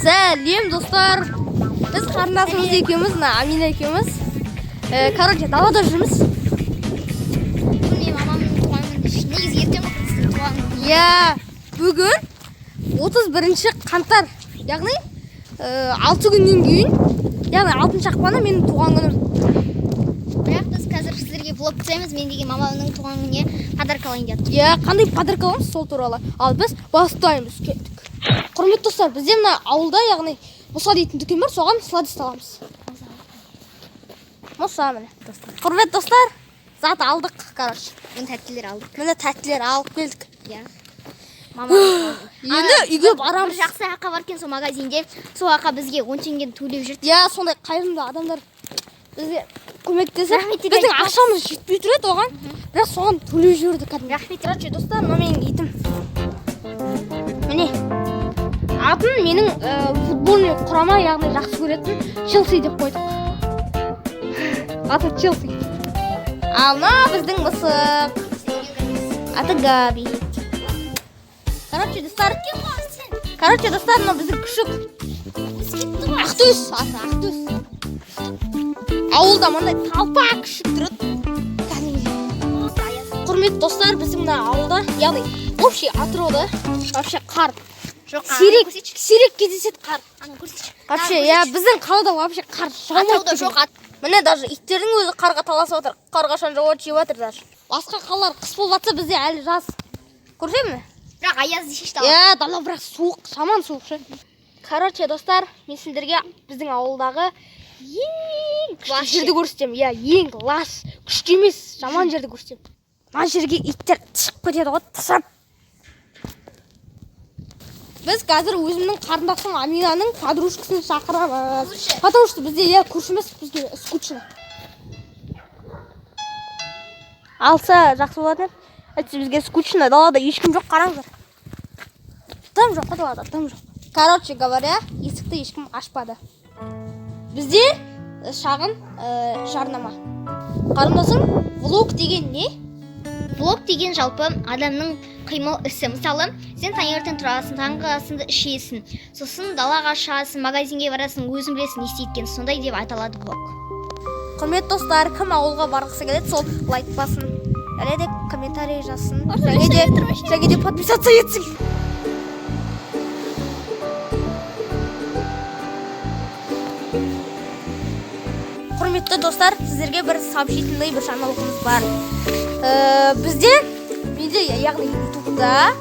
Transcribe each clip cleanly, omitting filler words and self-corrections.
Сәлем достар. Біз қарындасымыз екеуміз, Амина екеуміз. Короче, далада жүрміз. Бүгін мамамның туған күні. Негізі ертең туған күні. Я, бүгін 31 қаңтар. Яғни 6 күннен кейін, яғни 6 ақпаны менің туған күнім. Бірақ біз қазір сіздерге влог түсеміз. Мен деген мамамның туған күніне подарка алайын деп. Я, қандай подарка аламыз сол туралы. Ал біз бастаймыз. Кеттік. Құрметті достар, бізде мына ауылда, яғни Мұса дейтін дүкен бар, соған сладость аламыз. Мұса міне. Құрметті достар, зат алдық, короче. Міне тәттілер алдық. Міне тәттілер алып келдік. Иә. Мама. Енді үйге барамыз. Жақсы аққа бар екен сол магазинде. Сол аққа бізге 10 теңгені төлеп жүрді. Я, сондай қайырымды адамдар бізге көмектесіп, Рахмет біздің етейік. ақшамыз жетпей тұрады оған. Бірақ соған төлеп жүрді кәдімгі. Рахмет. Короче, достар, мына менің итім. Міне. Атын менің футбольный құрама, яғни жақсы көретін Челси деп қойдық. Аты Челси. Ал мына біздің мысық. Аты Габи. Короче, достар, мына біздің күшік. Ақтөс, аты Ақтөс. Ауылда мындай талпа күшік тұрады. Құрметті достар, біздің мына ауылда, яғни вообще атырауда вообще қар. Сирек кездеседі қар. Вообще, я біздің қалада вообще қар жаумайды. Жоқ. Міне даже иттердің өзі қарға таласып отыр. Қар қашан жауады жеп отыр даже. Басқа қалалар қыс болып жатса, бізде әлі жаз. Көрсем ме? Бірақ аязды шешті. Я, дала бірақ суық, жаман суық ше. Короче, достар, мен сіздерге біздің ауылдағы ең күшті жерді көрсетемін. Я, ең лас, күшті емес, жаман жерді көрсетемін. Мына жерге иттер шығып кетеді ғой, тасап. Біз қазір өзімнің қарындасым Аминаның подружкасын шақырамыз. Потому что бізде көршіміз бізге скучно. Алса жақсы болады. Әйтсе бізге скучно, далада ешкім жоқ, қараңыздар. Тым жоқ, далада тым жоқ. Короче говоря, есікті ешкім ашпады. Бізде шағын жарнама. Қарындасым, влог деген не? Влог деген жалпы адамның қимыл ісі. Мысалы, сен таңертең тұрасың, таңғы асыңды ішесің, сосын далаға шығасың, магазинге барасың, өзің білесің не істейді, сондай деп айтылады влог. Құрметті достар, кім ауылға барғысы келеді, сол лайк басын, және де комментарий жазсын, және де подписаться етсін. Құрметті достар, сіздерге бір сообщительный бір жаңалығымыз бар. Бізде, яғни ютубта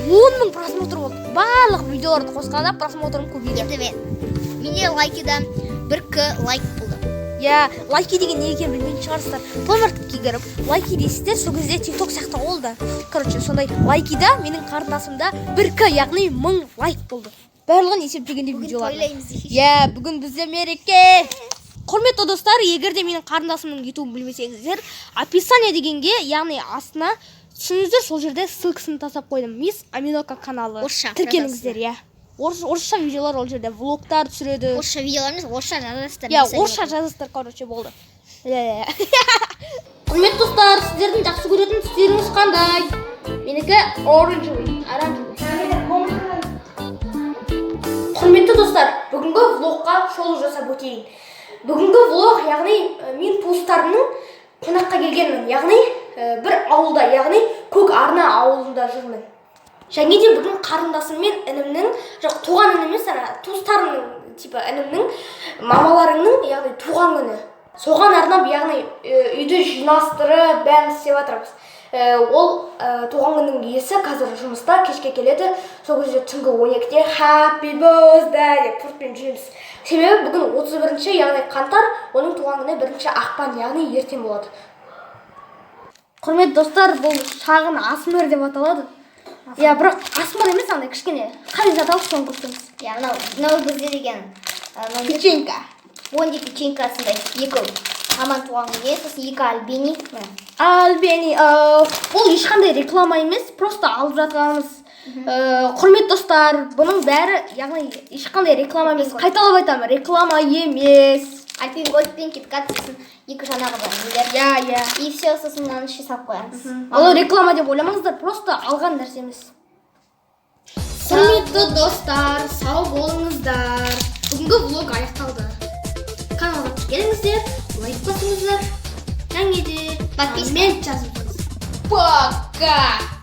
10.000 просмотр болды. Барлық видеоларды қосқанда просмотрым көбейді. Менде лайкида 1К лайк болды. Я, лайки деген не екенін білмейтін шығарсыздар. Плеймаркетке кіріп, лайки дейсіздер, сол кезде TikTok сияқты болды. Короче, сондай лайкида менің қарындасымда 1К, яғни 1000 лайк болды. Барлығын есептегенде видеолар. Я, бүгін бізде мереке. Құрметті достар, егер де менің қарындасымның ютубын білмесеңіздер, описание дегенге, яғни астына түсіңіздер, сол жерде ссылкасын тастап қойдым. Мисс Аминока каналы. Тіркеліңіздер, я. Орысша видеолар ол жерде, влогтар түсіреді. Орысша видеолар емес, орысша жазасыздар. Я, орысша жазасыздар, короче, болды. Құрметті достар, сіздердің жақсы көретін түстеріңіз қандай? Менікі оранжевый. Құрметті достар, бүгінгі влогқа шолу жасап өтейін. Бүгінгі влог, яғни мен туыстарымның қонаққа келгенмін, яғни бір ауылда, яғни Көк Арна ауылында жүрмін. Және де бүгін қарындасым мен інімнің, жоқ туған інім емес, туыстарымның, типа інімнің, мамаларыңның, яғни туған күні. Соған арнап, яғни үйді жинастырып, бәрін істеп жатырмыз. Ол туған күннің иесі қазір жұмыста, кешке келеді, сол кезде түнгі 12-де Happy Birthday деп тортпен жүреміз. Себебі бүгін 31-ші, яғни қаңтар, оның туған күні 1-ші ақпан, яғни ертең болады. Құрметті достар, бұл шағын асмер деп аталады. Я, бірақ асмер емес, андай кішкене. Қай зат алып соны көрсеңіз. Я, мынау бізде деген печенька. Бонди печенькасындай екі аман туған күнге, сосын екі альбени. Альбени, бұл ешқандай реклама емес, просто алып жатқанымыз. Құрметті достар, бұның бәрі, яғни ешқандай реклама емес. Қайталап айтамын, реклама емес. Альпин Гольд пен Киткат сосын екі жанағы бар. Я. И все, сосын мынаны ішке салып қоямыз. Ол реклама деп ойламаңыздар, просто алған нәрсеміз. Құрметті достар, сау болыңыздар. аяқталды. Каналға қош келіңіздер, лайк басыңыздар, және де Подписка. коммент жазыңыздар. Пока!